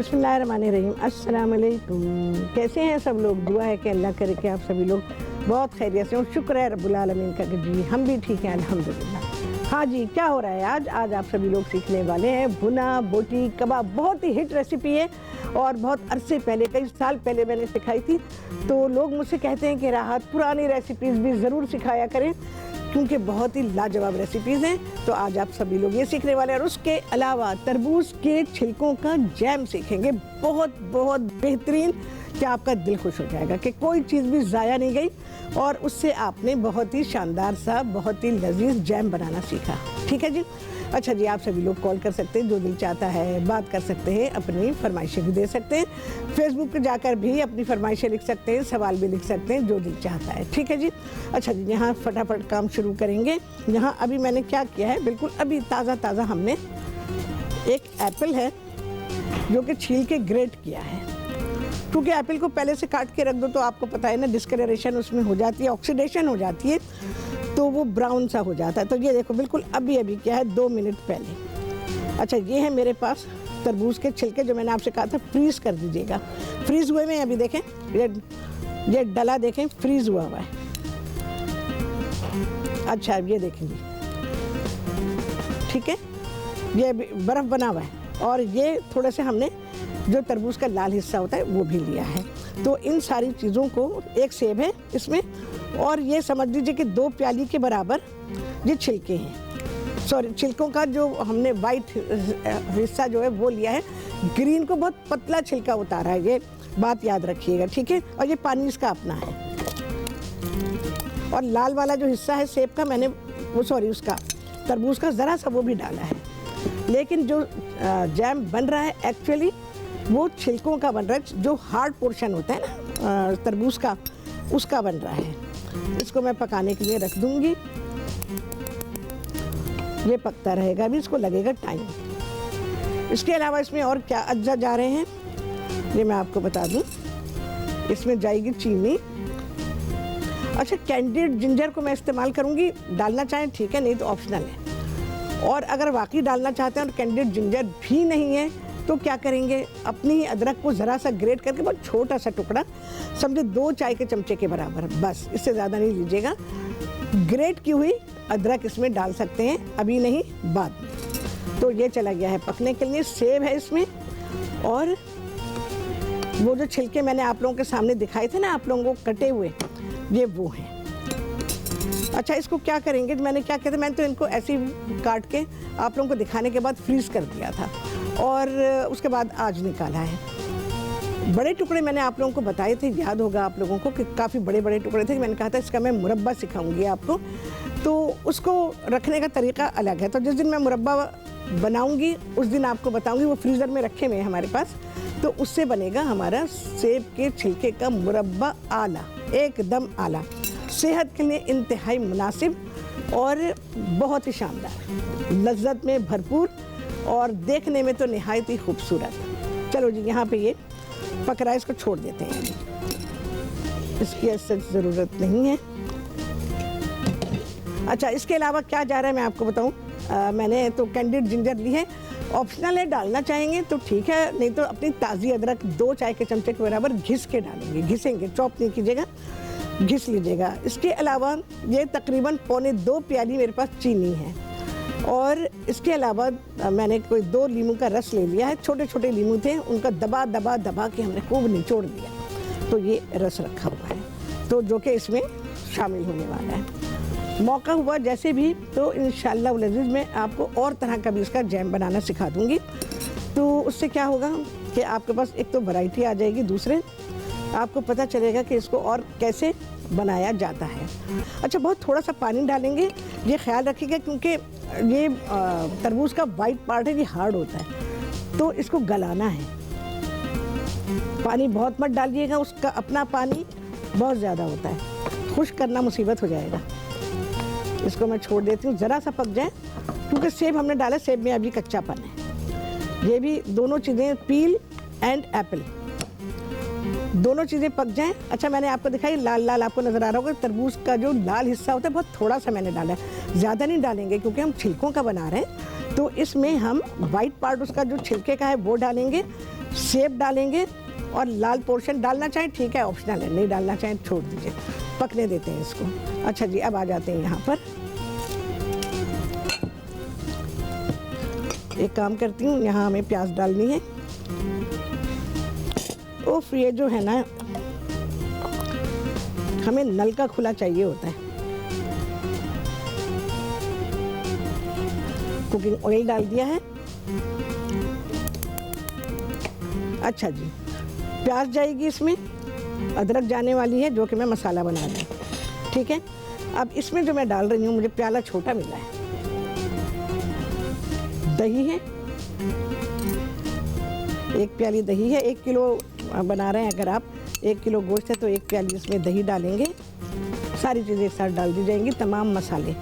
बिस्मिल्लाहिर्रहमानिर्रहीम। अस्सलाम वालेकुम। कैसे हैं सब लोग? दुआ है कि अल्लाह करे कि आप सभी लोग बहुत खैरियत से हो। शुक्र है रब्बुल आलमीन का कि जी हम भी ठीक हैं अल्हम्दुलिल्लाह। हाँ जी, क्या हो रहा है आज आप सभी लोग सीखने वाले हैं भुना बोटी कबाब। बहुत ही हिट रेसिपी है और बहुत अरसे पहले, कई साल पहले मैंने सिखाई थी। तो लोग मुझसे कहते हैं कि राहत पुरानी रेसिपीज़ भी ज़रूर सिखाया करें क्योंकि बहुत ही लाजवाब रेसिपीज़ हैं। तो आज आप सभी लोग ये सीखने वाले हैं और उसके अलावा तरबूज के छिलकों का जैम सीखेंगे। बहुत बहुत बेहतरीन, कि आपका दिल खुश हो जाएगा कि कोई चीज़ भी ज़ाया नहीं गई और उससे आपने बहुत ही शानदार सा, बहुत ही लजीज जैम बनाना सीखा। ठीक है जी। अच्छा जी, आप सभी लोग कॉल कर सकते हैं, जो दिल चाहता है बात कर सकते हैं, अपनी फरमाइशें भी दे सकते हैं। फेसबुक पे जाकर भी अपनी फरमाइशें लिख सकते हैं, सवाल भी लिख सकते हैं, जो दिल चाहता है। ठीक है जी। अच्छा जी, यहाँ फटाफट काम शुरू करेंगे। यहाँ अभी मैंने क्या किया है, बिल्कुल अभी ताज़ा ताज़ा हमने एक एप्पल है जो कि छील के ग्रेट किया है। क्योंकि एप्पल को पहले से काट के रख दो तो आपको पता है ना, डिस्कलरेशन उसमें हो जाती है, ऑक्सीडेशन हो जाती है, तो वो ब्राउन सा हो जाता है। तो ये देखो बिल्कुल अभी अभी क्या है, 2 मिनट पहले। अच्छा, ये है मेरे पास तरबूज के छिलके जो मैंने आपसे कहा था फ्रीज़ कर दीजिएगा। फ्रीज़ हुए में अभी देखें, ये डला देखें फ्रीज़ हुआ है। अच्छा, ये देखें जी, ठीक है, ये बर्फ़ बना हुआ है और ये थोड़े से हमने जो तरबूज का लाल हिस्सा होता है वो भी लिया है। तो इन सारी चीज़ों को, एक सेब है इसमें और ये समझ लीजिए कि 2 प्याली के बराबर ये छिलके हैं। सॉरी, छिलकों का जो हमने वाइट हिस्सा जो है वो लिया है, ग्रीन को बहुत पतला छिलका उतारा है, ये बात याद रखिएगा। ठीक है। और ये पानी इसका अपना है और लाल वाला जो हिस्सा है सेब का, मैंने वो सॉरी उसका तरबूज का ज़रा सा वो भी डाला है। लेकिन जो जैम बन रहा है एक्चुअली वो छिलकों का बन रहा है, जो हार्ड पोर्शन होता है ना तरबूज का, उसका बन रहा है। इसको मैं पकाने के लिए रख दूंगी, ये पकता रहेगा, अभी इसको लगेगा टाइम। इसके अलावा इसमें और क्या अज्जा जा रहे हैं ये मैं आपको बता दूं। इसमें जाएगी चीनी। अच्छा, कैंडिड जिंजर को मैं इस्तेमाल करूंगी, डालना चाहें ठीक है, नहीं तो ऑप्शनल है। और अगर वाकई डालना चाहते हैं और कैंडिड जिंजर भी नहीं है तो क्या करेंगे, अपनी ही अदरक को ज़रा सा ग्रेट करके, बहुत छोटा सा टुकड़ा, समझे 2 चाय के चमचे के बराबर, बस इससे ज़्यादा नहीं लीजिएगा, ग्रेट की हुई अदरक इसमें डाल सकते हैं, अभी नहीं बाद में। तो ये चला गया है पकने के लिए। सेब है इसमें और वो जो छिलके मैंने आप लोगों के सामने दिखाए थे ना, आप लोगों को कटे हुए, ये वो हैं। अच्छा, इसको क्या करेंगे, मैंने क्या किया था, मैंने तो इनको ऐसे ही काट के आप लोगों को दिखाने के बाद फ्रीज़ कर दिया था और उसके बाद आज निकाला है। बड़े टुकड़े मैंने आप लोगों को बताए थे, याद होगा आप लोगों को कि काफ़ी बड़े बड़े टुकड़े थे। मैंने कहा था इसका मैं मुरब्बा सिखाऊंगी आपको, तो उसको रखने का तरीका अलग है। तो जिस दिन मैं मुरब्बा बनाऊंगी उस दिन आपको बताऊंगी, वो फ्रीज़र में रखे हुए हैं हमारे पास, तो उससे बनेगा हमारा सेब के छिलके का मुरब्बा आला, एकदम आला, सेहत के लिए इंतहाई मुनासिब और बहुत ही शानदार, लज्जत में भरपूर और देखने में तो निहायत ही खूबसूरत। चलो जी, यहाँ पे ये पक रहा है, इसको छोड़ देते हैं, इसकी ऐसी ज़रूरत नहीं है। अच्छा, इसके अलावा क्या जा रहा है मैं आपको बताऊँ। मैंने तो कैंडिड जिंजर ली है, ऑप्शनल है, डालना चाहेंगे तो ठीक है, नहीं तो अपनी ताज़ी अदरक 2 चाय के चमचे के बराबर घिस के डालेंगे, घिसेंगे, चॉप नहीं कीजिएगा, घिस लीजिएगा। इसके अलावा ये तकरीबन 1.25 प्याली मेरे पास चीनी है और इसके अलावा मैंने कोई 2 लीमू का रस ले लिया है, छोटे छोटे लीमू थे, उनका दबा दबा दबा के हमने खूब निचोड़ दिया, तो ये रस रखा हुआ है, तो जो कि इसमें शामिल होने वाला है। मौका हुआ जैसे भी तो इंशाअल्लाह लजीज में आपको और तरह का भी इसका जैम बनाना सिखा दूँगी। तो उससे क्या होगा कि आपके पास एक तो वैरायटी आ जाएगी, दूसरे आपको पता चलेगा कि इसको और कैसे बनाया जाता है। अच्छा, बहुत थोड़ा सा पानी डालेंगे, ये ख्याल रखिएगा क्योंकि ये तरबूज का वाइट पार्ट है, ये हार्ड होता है, तो इसको गलाना है। पानी बहुत मत डालिएगा, उसका अपना पानी बहुत ज़्यादा होता है, खुश्क करना मुसीबत हो जाएगा। इसको मैं छोड़ देती हूँ, ज़रा सा पक जाए, क्योंकि सेब हमने डाला, सेब में अभी कच्चापन है। ये भी दोनों चीज़ें, पील एंड एप्पल, दोनों चीज़ें पक जाएं। अच्छा, मैंने आपको दिखाई लाल लाल आपको नज़र आ रहा होगा, तरबूज का जो लाल हिस्सा होता है बहुत थोड़ा सा मैंने डाला है, ज़्यादा नहीं डालेंगे क्योंकि हम छिलकों का बना रहे हैं। तो इसमें हम वाइट पार्ट उसका जो छिलके का है वो डालेंगे, सेब डालेंगे और लाल पोर्शन डालना चाहें ठीक है, ऑप्शनल है, नहीं डालना चाहें छोड़ दीजिए, पकने देते हैं इसको। अच्छा जी, अब आ जाते हैं यहाँ पर। एक काम करती हूँ, यहाँ हमें प्याज डालनी है। उफ, ये जो है ना, हमें नल का खुला चाहिए होता है। कुकिंग ऑयल डाल दिया है। अच्छा जी, प्याज जाएगी इसमें, अदरक जाने वाली है जो कि मैं मसाला बना रही हूँ, ठीक है। अब इसमें जो मैं डाल रही हूँ, मुझे प्याला छोटा मिला है, दही है, 1 प्याली दही है। 1 किलो बना रहे हैं अगर आप, 1 किलो गोश्त है तो 1 प्याली इसमें दही डालेंगे। सारी चीज़ें एक साथ डाल दी जाएंगी, तमाम मसाले,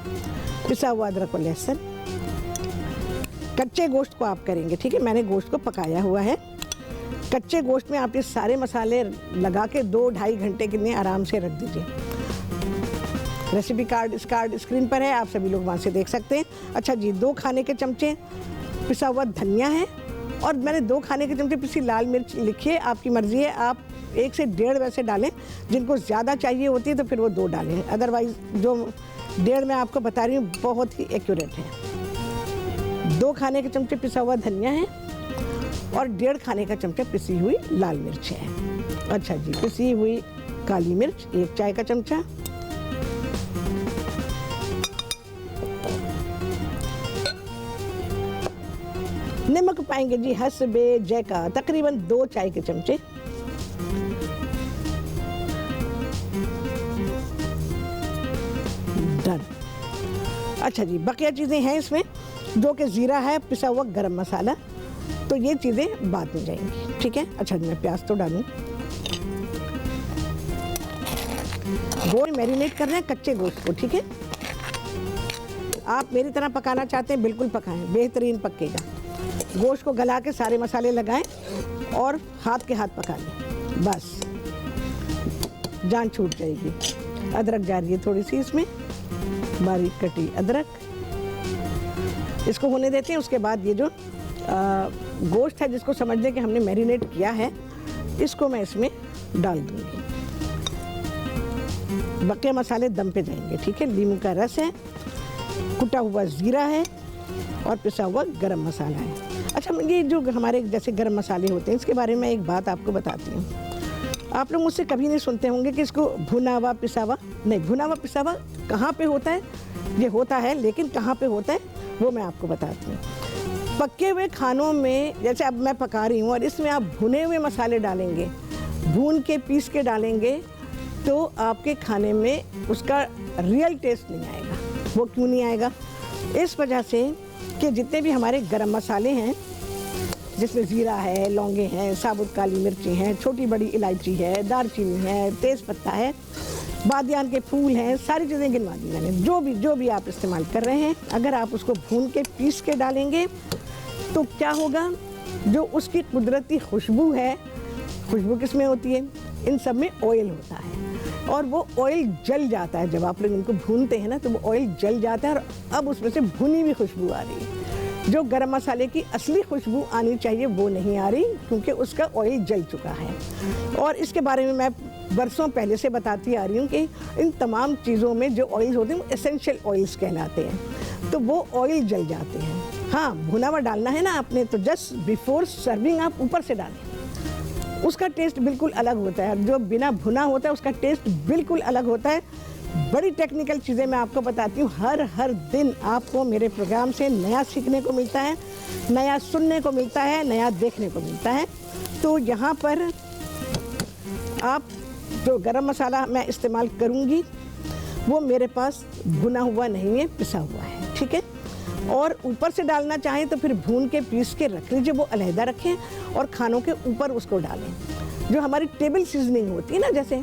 पिसा हुआ अदरक और लहसुन। कच्चे गोश्त को आप करेंगे, ठीक है, मैंने गोश्त को पकाया हुआ है। कच्चे गोश्त में आप ये सारे मसाले लगा के 2-2.5 घंटे के लिए आराम से रख दीजिए। रेसिपी कार्ड स्क्रीन पर है, आप सभी लोग वहाँ से देख सकते हैं। अच्छा जी, 2 खाने के चमचे पिसा हुआ धनिया है और मैंने 2 खाने के चमचे पिसी लाल मिर्च लिखी है। आपकी मर्ज़ी है, आप 1 से 1.5 वैसे डालें, जिनको ज़्यादा चाहिए होती है तो फिर वो 2 डालें, अदरवाइज़ जो 1.5 मैं आपको बता रही हूँ बहुत ही एक्यूरेट है। 2 खाने के चमचे पिसा हुआ धनिया है और 1.5 खाने का चमचा पिसी हुई लाल मिर्च है। अच्छा जी, पिसी हुई काली मिर्च 1 चाय का चमचा, नमक पाएंगे जी हस्बे जायका तकरीबन 2 चाय के चमचे, डन। अच्छा जी, बकिया चीज़ें हैं इसमें, जो कि जीरा है, पिसा हुआ गरम मसाला, तो ये चीज़ें बाद में जाएंगी, ठीक है। अच्छा जी, मैं प्याज तो डालूं। गोश्त मैरिनेट कर रहे हैं, कच्चे गोश्त को, ठीक है। आप मेरी तरह पकाना चाहते हैं, बिल्कुल पकाएं, बेहतरीन पकेगा। गोश्त को गला के सारे मसाले लगाएं और हाथ के हाथ पका लें, बस जान छूट जाएगी। अदरक जा रही है थोड़ी सी इसमें, बारीक कटी अदरक, इसको होने देते हैं। उसके बाद ये जो गोश्त है, जिसको समझ लें कि हमने मैरिनेट किया है, इसको मैं इसमें डाल दूंगी। बकिया मसाले दम पे जाएंगे, ठीक है। नींबू का रस है, कुटा हुआ जीरा है और पिसा हुआ गरम मसाला है। अच्छा, ये जो हमारे जैसे गरम मसाले होते हैं, इसके बारे में एक बात आपको बताती हूँ। आप लोग मुझसे कभी नहीं सुनते होंगे कि इसको भुना हुआ पिसा हुआ, नहीं, भुना हुआ पिसा हुआ कहाँ पे होता है, ये होता है, लेकिन कहाँ पे होता है वो मैं आपको बताती हूँ। पके हुए खानों में, जैसे अब मैं पका रही हूँ और इसमें आप भुने हुए मसाले डालेंगे, भून के पीस के डालेंगे, तो आपके खाने में उसका रियल टेस्ट नहीं आएगा। वो क्यों नहीं आएगा? इस वजह से कि जितने भी हमारे गरम मसाले हैं, जिसमें ज़ीरा है, लौंगे हैं, साबुत काली मिर्ची हैं, छोटी बड़ी इलायची है, दालचीनी है, तेज़पत्ता है, बादियान के फूल हैं, सारी चीज़ें गिनवा दी मैंने। जो भी आप इस्तेमाल कर रहे हैं, अगर आप उसको भून के पीस के डालेंगे तो क्या होगा, जो उसकी कुदरती खुशबू है, खुशबू किस में होती है? इन सब में ऑयल होता है और वो ऑयल जल जाता है। जब आप लोग इनको भूनते हैं ना, तो वो ऑयल जल जाता है और अब उसमें से भुनी हुई खुशबू आ रही है। जो गरम मसाले की असली खुशबू आनी चाहिए वो नहीं आ रही, क्योंकि उसका ऑयल जल चुका है। और इसके बारे में मैं बरसों पहले से बताती आ रही हूँ कि इन तमाम चीज़ों में जो ऑयल्स होते हैं वो एसेंशियल ऑयल्स कहलाते हैं, तो वो ऑयल जल जाते हैं। हाँ, भुना हुआ डालना है ना आपने, तो जस्ट बिफोर सर्विंग आप ऊपर से डालें, उसका टेस्ट बिल्कुल अलग होता है। जो बिना भुना होता है उसका टेस्ट बिल्कुल अलग होता है। बड़ी टेक्निकल चीज़ें मैं आपको बताती हूँ। हर दिन आपको मेरे प्रोग्राम से नया सीखने को मिलता है, नया सुनने को मिलता है, नया देखने को मिलता है। तो यहाँ पर आप जो गरम मसाला मैं इस्तेमाल करूँगी वो मेरे पास भुना हुआ नहीं है, पिसा हुआ है, ठीक है। और ऊपर से डालना चाहें तो फिर भून के पीस के रख लीजिए, वो अलहदा रखें और खानों के ऊपर उसको डालें। जो हमारी टेबल सीजनिंग होती है ना, जैसे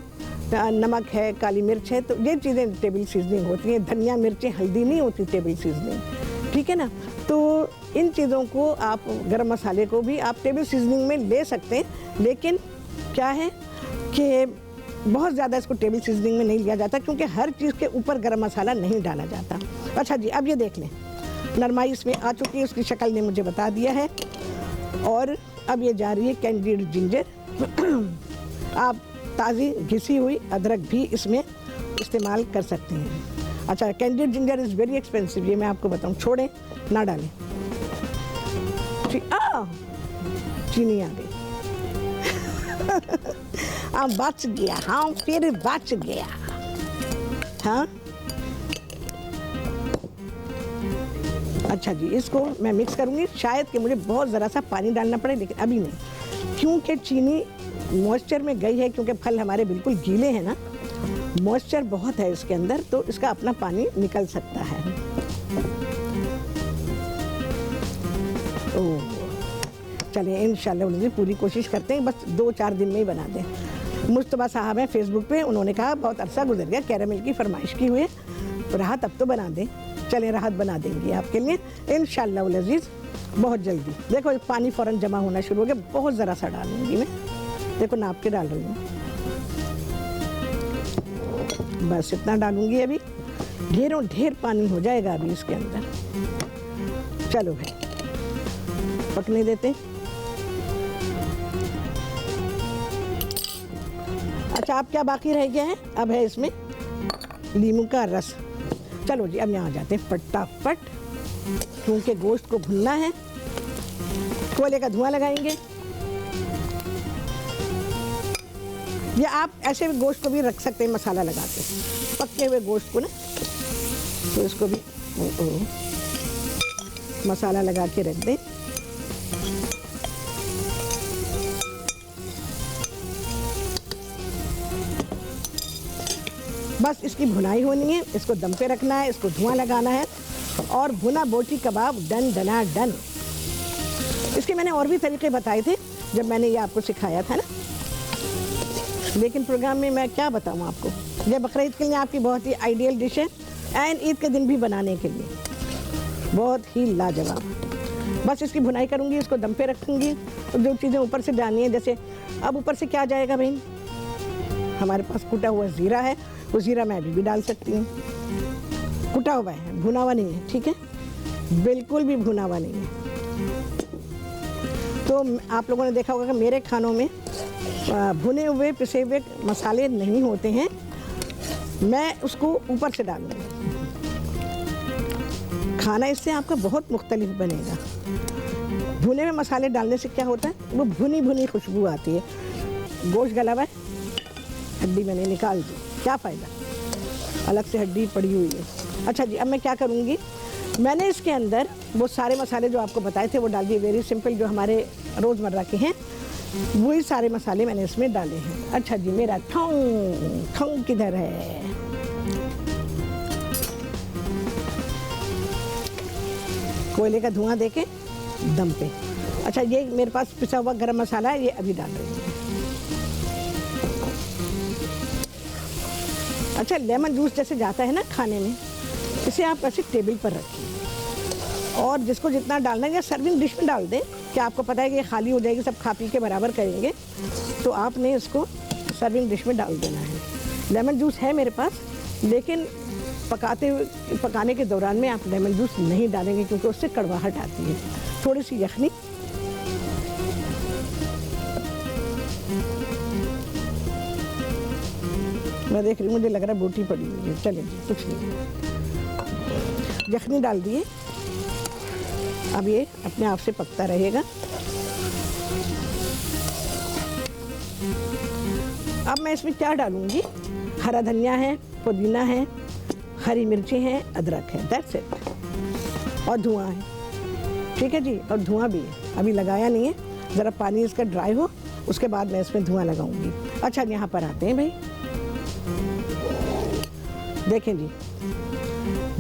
नमक है, काली मिर्च है, तो ये चीज़ें टेबल सीजनिंग होती हैं। धनिया, मिर्चें, हल्दी नहीं होती टेबल सीजनिंग, ठीक है ना। तो इन चीज़ों को आप, गरम मसाले को भी आप टेबल सीजनिंग में ले सकते हैं, लेकिन क्या है कि बहुत ज़्यादा इसको टेबल सीजनिंग में नहीं लिया जाता, क्योंकि हर चीज़ के ऊपर गरम मसाला नहीं डाला जाता। अच्छा जी, अब ये देख लें, नरमाई इसमें आ चुकी है, उसकी शक्ल ने मुझे बता दिया है। और अब ये जा रही है कैंडीड जिंजर। आप ताज़ी घिसी हुई अदरक भी इसमें इस्तेमाल कर सकते हैं। अच्छा, candied ginger is very expensive, ये मैं आपको बताऊं, छोड़ें ना डालें। चीनी आ गई। हाँ, बच गया, हाँ फिर बच गया। हाँ, अच्छा जी, इसको मैं मिक्स करूँगी। शायद कि मुझे बहुत ज़रा सा पानी डालना पड़े, लेकिन अभी नहीं, क्योंकि चीनी मॉइस्चर में गई है, क्योंकि फल हमारे बिल्कुल गीले हैं ना, मॉइस्चर बहुत है इसके अंदर, तो इसका अपना पानी निकल सकता है। ओह, चलिए इंशाल्लाह पूरी कोशिश करते हैं, बस 2-4 दिन में ही बना दें। मुस्तफा साहब हैं फेसबुक पे, उन्होंने कहा बहुत अरसा गुजर गया, कैरामल की फरमाइश की हुई है, तो राहत अब तो बना दें। चलें, राहत बना देंगे आपके लिए इंशाल्लाह अज़ीज़ बहुत जल्दी। देखो पानी फ़ौरन जमा होना शुरू हो गया, बहुत ज़रा सा डालूंगी मैं, देखो नाप के डाल रही हूँ, बस इतना डालूंगी। अभी ढेरों ढेर पानी हो जाएगा अभी इसके अंदर। चलो भाई, पकने देते। अच्छा, अब क्या बाकी रह गया है? अब है इसमें नींबू का रस। चलो जी, अब यहाँ जाते हैं फटाफट, क्योंकि गोश्त को भुनना है। कोयले का धुआं लगाएंगे, या आप ऐसे भी गोश्त को भी रख सकते हैं मसाला लगा के, पके हुए गोश्त को ना, तो इसको भी मसाला लगा के रख दें। बस इसकी भुनाई होनी है, इसको दम पे रखना है, इसको धुआं लगाना है, और भुना बोटी कबाब डन डना डन। इसके मैंने और भी तरीके बताए थे जब मैंने ये आपको सिखाया था ना, लेकिन प्रोग्राम में मैं क्या बताऊँ आपको। ये बकरीद के लिए आपकी बहुत ही आइडियल डिश है, एंड ईद के दिन भी बनाने के लिए बहुत ही लाजवाब। बस इसकी भुनाई करूँगी, इसको दम पे रखूँगी, और जो चीज़ें ऊपर से डालनी है, जैसे अब ऊपर से क्या जाएगा भाई, हमारे पास कुटा हुआ ज़ीरा है, वो ज़ीरा मैं अभी भी डाल सकती हूँ। कुटा हुआ है, भुना हुआ नहीं है, ठीक है, बिल्कुल भी भुना हुआ नहीं है। तो आप लोगों ने देखा होगा कि मेरे खानों में भुने हुए पिसे हुए मसाले नहीं होते हैं, मैं उसको ऊपर से डालूँगी। खाना इससे आपका बहुत मुख्तलिफ बनेगा। भुने हुए मसाले डालने से क्या होता है, वो भुनी भुनी खुशबू आती है। गोश्त गला हुआ है, हड्डी मैंने निकाल दी, क्या फ़ायदा, अलग से हड्डी पड़ी हुई है। अच्छा जी, अब मैं क्या करूँगी, मैंने इसके अंदर वो सारे मसाले जो आपको बताए थे वो डाल दिए, वेरी सिंपल, जो हमारे रोज़मर्रा के हैं, वही सारे मसाले मैंने इसमें डाले हैं। अच्छा जी, मेरा ठोंग किधर है? कोयले का धुआं देके दम पे। अच्छा, ये मेरे पास पिसा हुआ गरम मसाला है, ये अभी डाल रही हूँ। अच्छा, लेमन जूस जैसे जाता है ना खाने में, इसे आप ऐसे टेबल पर रखिए, और जिसको जितना डालना है या सर्विंग डिश में डाल दें, कि आपको पता है कि ये खाली हो जाएगी, सब खा पी के बराबर करेंगे, तो आपने इसको सर्विंग डिश में डाल देना है। लेमन जूस है मेरे पास, लेकिन पकाने के दौरान में आप लेमन जूस नहीं डालेंगे, क्योंकि उससे कड़वाहट आती है। थोड़ी सी यखनी, मैं देख रही हूँ, मुझे लग रहा है बोटी पड़ी हुई है, चलें जी, कुछ नहीं, यखनी डाल दिए। अब ये अपने आप से पकता रहेगा। अब मैं इसमें क्या डालूंगी, हरा धनिया है, पुदीना है, हरी मिर्ची हैं, अदरक है, दैट्स इट, और धुआं है, ठीक है जी, और धुआं भी है, अभी लगाया नहीं है, ज़रा पानी इसका ड्राई हो, उसके बाद मैं इसमें धुआं लगाऊंगी। अच्छा, यहाँ पर आते हैं भाई, देखें जी,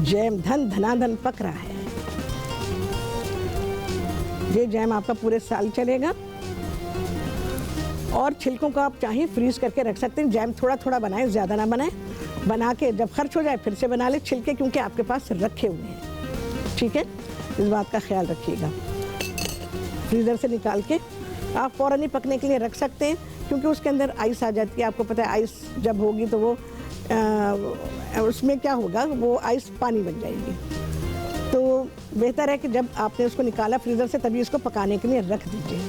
जैम धन धनाधन पक रहा है। ये जैम आपका पूरे साल चलेगा, और छिलकों को आप चाहें फ्रीज करके रख सकते हैं। जैम थोड़ा थोड़ा बनाएं, ज़्यादा ना बनाएं, बना के जब खर्च हो जाए फिर से बना ले छिलके, क्योंकि आपके पास रखे हुए हैं, ठीक है, इस बात का ख्याल रखिएगा। फ्रीज़र से निकाल के आप फ़ौरन ही पकने के लिए रख सकते हैं, क्योंकि उसके अंदर आइस आ जाती है। आपको पता है आइस जब होगी तो वो उसमें क्या होगा, वो आइस पानी बन जाएगी। तो बेहतर है कि जब आपने उसको निकाला फ्रीज़र से, तभी इसको पकाने के लिए रख दीजिए,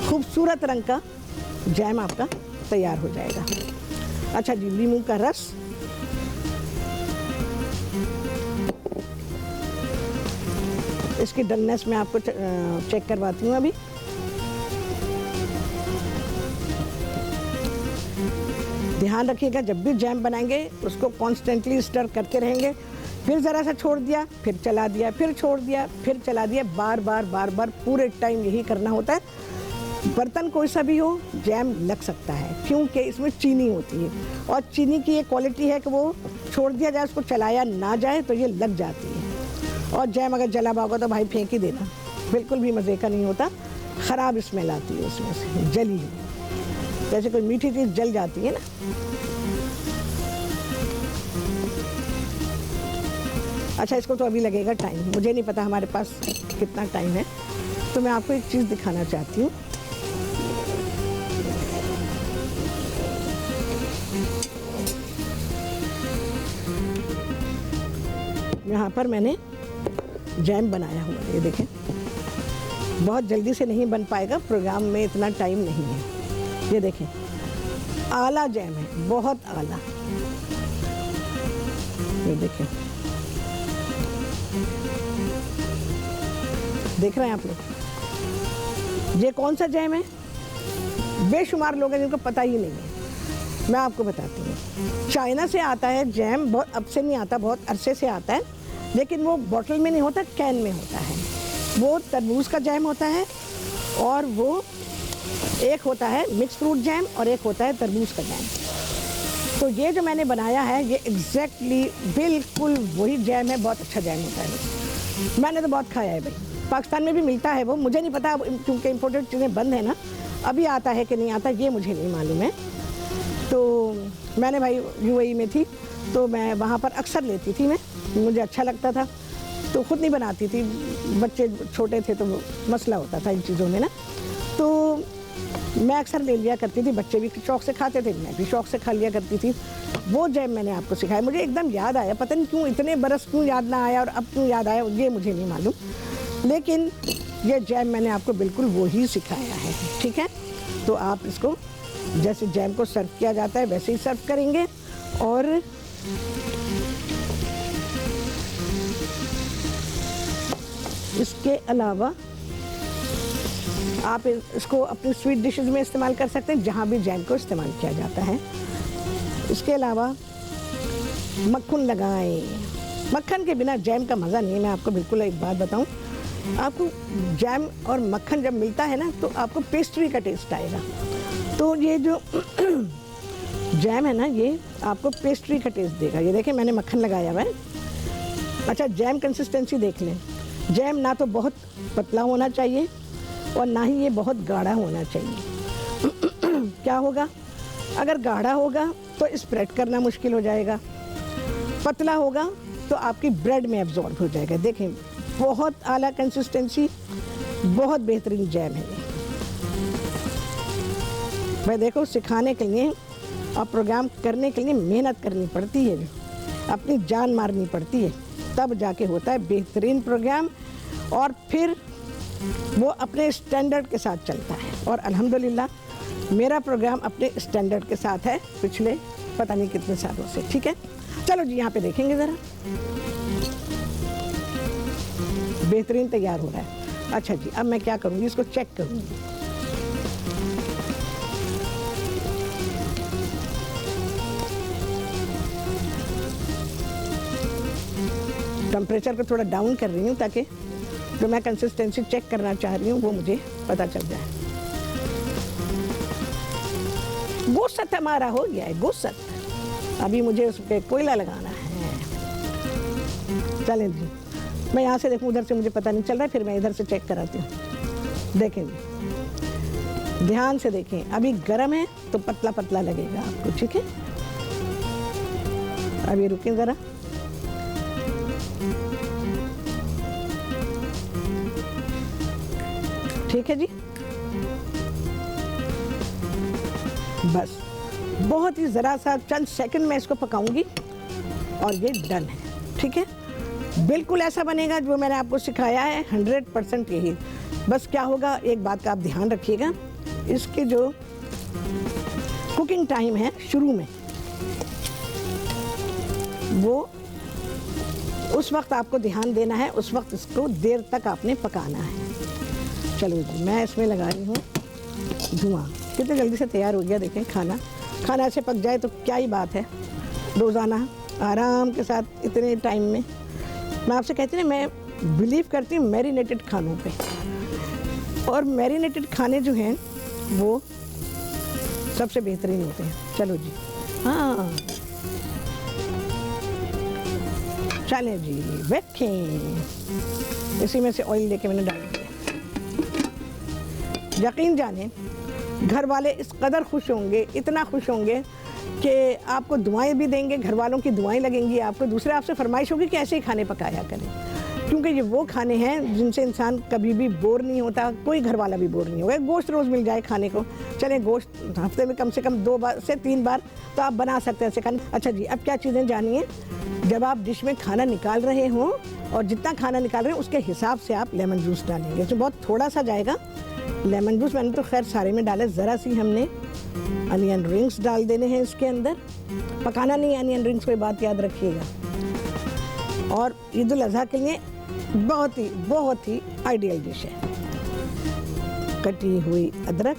खूबसूरत रंग का जैम आपका तैयार हो जाएगा। अच्छा जी, नींबू का रस, इसकी डलनेस मैं आपको चेक करवाती हूँ अभी। ध्यान रखिएगा जब भी जैम बनाएंगे उसको कॉन्स्टेंटली स्टर करते रहेंगे। फिर ज़रा सा छोड़ दिया, फिर चला दिया, फिर छोड़ दिया, फिर चला दिया, बार बार पूरे टाइम यही करना होता है। बर्तन कोई सा भी हो, जैम लग सकता है क्योंकि इसमें चीनी होती है और चीनी की ये क्वालिटी है कि वो छोड़ दिया जाए, उसको चलाया ना जाए तो ये लग जाती है। और जैम अगर जला हुआ होगा तो भाई फेंक ही देना, बिल्कुल भी मज़े का नहीं होता, ख़राब स्मेल आती है उसमें से, जली हुई। जैसे कोई मीठी चीज़ जल जाती है ना। अच्छा, इसको तो अभी लगेगा टाइम, मुझे नहीं पता हमारे पास कितना टाइम है, तो मैं आपको एक चीज़ दिखाना चाहती हूँ। यहाँ पर मैंने जैम बनाया हुआ है, ये देखें। बहुत जल्दी से नहीं बन पाएगा, प्रोग्राम में इतना टाइम नहीं है। ये देखें, आला जैम है, बहुत आला। ये देखें, देख रहे हैं आप लोग, ये कौन सा जैम है? बेशुमार लोग हैं जिनको पता ही नहीं है। मैं आपको बताती हूँ, चाइना से आता है जैम, बहुत अब से नहीं आता, बहुत अरसे से आता है, लेकिन वो बॉटल में नहीं होता, कैन में होता है। वो तरबूज का जैम होता है और वो एक होता है मिक्स फ्रूट जैम और एक होता है तरबूज का जैम। तो ये जो मैंने बनाया है ये एग्जैक्टली बिल्कुल वही जैम है, बहुत अच्छा जैम होता है। मैंने तो बहुत खाया है भाई, पाकिस्तान में भी मिलता है वो, मुझे नहीं पता क्योंकि इम्पोर्टेड चीज़ें बंद है ना, अभी आता है कि नहीं आता ये मुझे नहीं मालूम है। तो मैंने भाई यूएई में थी तो मैं वहाँ पर अक्सर लेती थी, मैं मुझे अच्छा लगता था, तो ख़ुद नहीं बनाती थी, बच्चे छोटे थे तो मसला होता था इन चीज़ों में ना, तो मैं अक्सर ले लिया करती थी, बच्चे भी शौक़ से खाते थे, मैं भी शौक़ से खा लिया करती थी। वो जैम मैंने आपको सिखाया, मुझे एकदम याद आया, पता नहीं क्यों इतने बरस क्यों याद ना आया और अब क्यों याद आया ये मुझे नहीं मालूम, लेकिन ये जैम मैंने आपको बिल्कुल वो ही सिखाया है। ठीक है, तो आप इसको जैसे जैम को सर्व किया जाता है वैसे ही सर्व करेंगे। और इसके अलावा आप इसको अपनी स्वीट डिशेस में इस्तेमाल कर सकते हैं जहाँ भी जैम को इस्तेमाल किया जाता है। इसके अलावा मक्खन लगाएं, मक्खन के बिना जैम का मज़ा नहीं है। मैं आपको बिल्कुल एक बात बताऊं, आपको जैम और मक्खन जब मिलता है ना तो आपको पेस्ट्री का टेस्ट आएगा। तो ये जो जैम है ना ये आपको पेस्ट्री का टेस्ट देगा। ये देखें मैंने मक्खन लगाया हुआ है। अच्छा, जैम कंसिस्टेंसी देख लें, जैम ना तो बहुत पतला होना चाहिए और ना ही ये बहुत गाढ़ा होना चाहिए। क्या होगा, अगर गाढ़ा होगा तो स्प्रेड करना मुश्किल हो जाएगा, पतला होगा तो आपकी ब्रेड में एब्जॉर्ब हो जाएगा। देखें बहुत आला कंसिस्टेंसी, बहुत बेहतरीन जैम है ये। भाई देखो, सिखाने के लिए और प्रोग्राम करने के लिए मेहनत करनी पड़ती है, अपनी जान मारनी पड़ती है, तब जाके होता है बेहतरीन प्रोग्राम और फिर वो अपने स्टैंडर्ड के साथ चलता है। और अल्हम्दुलिल्लाह मेरा प्रोग्राम अपने स्टैंडर्ड के साथ है पिछले पता नहीं कितने सालों से। ठीक है, चलो जी यहाँ पे देखेंगे ज़रा, बेहतरीन तैयार हो रहा है। अच्छा जी, अब मैं क्या करूँगी, इसको चेक करूँगी। टेम्परेचर को थोड़ा डाउन कर रही हूँ ताकि जो मैं कंसिस्टेंसी चेक करना चाह रही हूँ वो मुझे पता चल जाए। गोश्त हमारा हो गया है, गोश्त अभी मुझे उस पर कोयला लगाना है। चलें जी, मैं यहाँ से देखूँ, उधर से मुझे पता नहीं चल रहा है, फिर मैं इधर से चेक कराती हूँ। देखें जी, ध्यान से देखें, अभी गर्म है तो पतला पतला लगेगा आपको। ठीक है, अभी रुकें ज़रा। ठीक है जी, बस बहुत ही ज़रा सा चंद सेकंड में इसको पकाऊंगी और ये डन है। ठीक है, बिल्कुल ऐसा बनेगा जो मैंने आपको सिखाया है, 100% यही। बस क्या होगा, एक बात का आप ध्यान रखिएगा इसके जो कुकिंग टाइम है शुरू में, वो उस वक्त आपको ध्यान देना है, उस वक्त इसको देर तक आपने पकाना है। चलो जी, मैं इसमें लगा रही हूँ धुआं। कितने जल्दी से तैयार हो गया देखें खाना। खाना ऐसे पक जाए तो क्या ही बात है, रोज़ाना आराम के साथ इतने टाइम में। मैं आपसे कहती ना, मैं बिलीव करती हूँ मैरिनेटेड खानों पे, और मैरिनेटेड खाने जो हैं वो सबसे बेहतरीन होते हैं। चलो जी, हाँ चलें जी, बैठें। इसी में से ऑयल लेके मैंने डाल दिया। यकीन जाने घर वाले इस कदर खुश होंगे, इतना खुश होंगे कि आपको दुआएं भी देंगे, घर वालों की दुआएं लगेंगी आपको। दूसरे आपसे फरमाइश होगी कि ऐसे ही खाने पकाया करें, क्योंकि ये वो खाने हैं जिनसे इंसान कभी भी बोर नहीं होता, कोई घर वाला भी बोर नहीं होगा। गोश्त रोज़ मिल जाए खाने को, चलें गोश्त हफ्ते में कम से कम 2 बार से 3 बार तो आप बना सकते हैं ऐसे खाने। अच्छा जी, अब क्या चीज़ें जानिए। जब आप डिश में खाना निकाल रहे हों और जितना खाना निकाल रहे हैं उसके हिसाब से आप लेमन जूस डालेंगे, जो बहुत थोड़ा सा जाएगा लेमन जूस। मैंने तो खैर सारे में डाला, ज़रा सी हमने अनियन रिंग्स डाल देने हैं इसके अंदर। पकाना नहीं अनियन रिंग्स, कोई बात याद रखिएगा। और ईद उल अज़हा के लिए बहुत ही आइडियल डिश है। कटी हुई अदरक,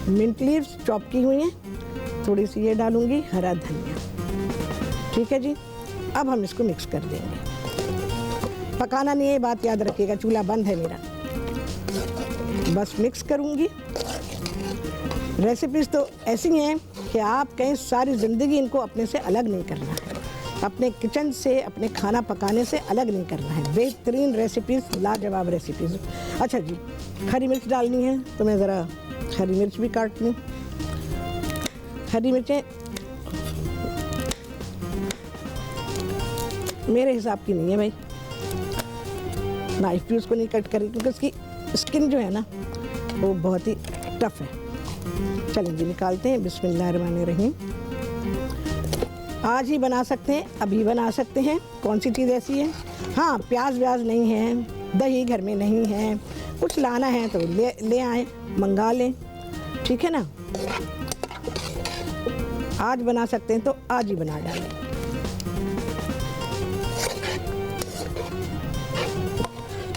मिंट लीव्स चॉप की हुई हैं, थोड़ी सी ये डालूंगी, हरा धनिया। ठीक है जी, अब हम इसको मिक्स कर देंगे। पकाना नहीं है, बात याद रखिएगा, चूल्हा बंद है मेरा। बस मिक्स करूंगी। रेसिपीज़ तो ऐसी हैं कि आप कहीं सारी ज़िंदगी इनको अपने से अलग नहीं करना है, अपने किचन से, अपने खाना पकाने से अलग नहीं करना है। बेहतरीन रेसिपीज़, लाजवाब रेसिपीज़। अच्छा जी, हरी मिर्च डालनी है तो मैं ज़रा हरी मिर्च भी काट लूँ। हरी मिर्चें मेरे हिसाब की नहीं है भाई, नाइफ भी उसको नहीं कट करी, क्योंकि उसकी स्किन जो है ना वो बहुत ही टफ है। चलें जी, निकालते हैं। बिस्मिल्लाहिर्रहमानिर्रहीम। आज ही बना सकते हैं, अभी बना सकते हैं। कौन सी चीज़ ऐसी है? हाँ, प्याज व्याज नहीं है, दही घर में नहीं है, कुछ लाना है तो ले आए, मंगा लें। ठीक है ना, आज बना सकते हैं तो आज ही बना डालें।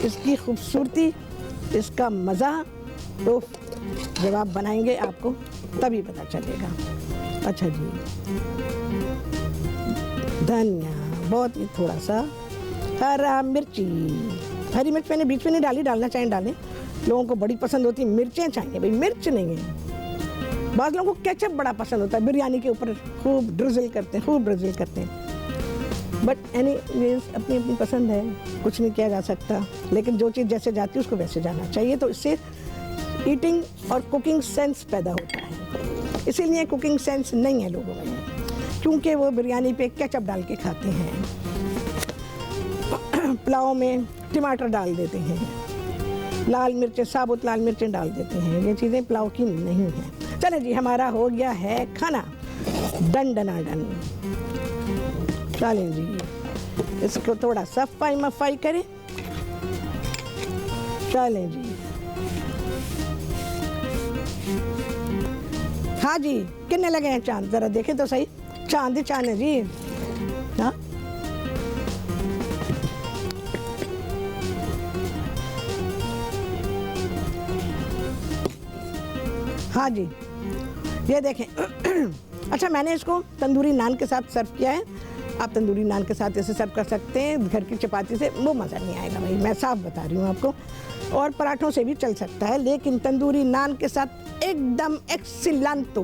इसकी खूबसूरती, इसका मज़ा तो जब आप बनाएंगे आपको तभी पता चलेगा। अच्छा जी, धनिया, बहुत ही थोड़ा सा हरा मिर्ची। हरी मिर्च मैंने बीच में नहीं डाली, डालना चाहें डालें, लोगों को बड़ी पसंद होती है। मिर्चें चाहिए भाई, मिर्च नहीं है। बाद लोगों को केचप बड़ा पसंद होता है, बिरयानी के ऊपर खूब ड्रिज़ल करते हैं, बट एनीवेज अपनी अपनी पसंद है, कुछ नहीं किया जा सकता। लेकिन जो चीज़ जैसे जाती है उसको वैसे जाना चाहिए, तो इससे ईटिंग और कुकिंग सेंस पैदा होता है। इसीलिए कुकिंग सेंस नहीं है लोगों में, क्योंकि वो बिरयानी पे केचप डाल के खाते हैं, पुलाव में टमाटर डाल देते हैं, लाल मिर्चें, साबुत लाल मिर्चें डाल देते हैं। ये चीज़ें पुलाव की नहीं हैं। चले जी, हमारा हो गया है खाना डन डनाडन। चलें जी, इसको थोड़ा सफाई मफाई करें। चलें जी, हाँ जी, कितने लगे हैं चांद? ज़रा देखें तो सही, चांद ही चांद है जी। हाँ, हाँ जी, ये देखें। अच्छा, मैंने इसको तंदूरी नान के साथ सर्व किया है। आप तंदूरी नान के साथ ऐसे सर्व कर सकते हैं, घर की चपाती से वो मज़ा नहीं आएगा भाई, मैं साफ बता रही हूँ आपको। और पराठों से भी चल सकता है, लेकिन तंदूरी नान के साथ एकदम एक्सीलेंट, तो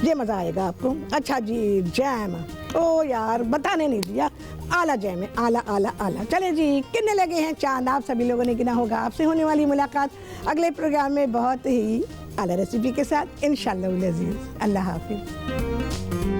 ये मज़ा आएगा आपको। अच्छा जी, जैम, ओ यार बताने नहीं दिया, आला जैम है, आला आला आला। चले जी, कितने लगे हैं चांद? आप सभी लोगों ने गिना होगा। आपसे होने वाली मुलाकात अगले प्रोग्राम में बहुत ही आला रेसिपी के साथ इंशाअल्लाह। अल्लाह हाफिज़।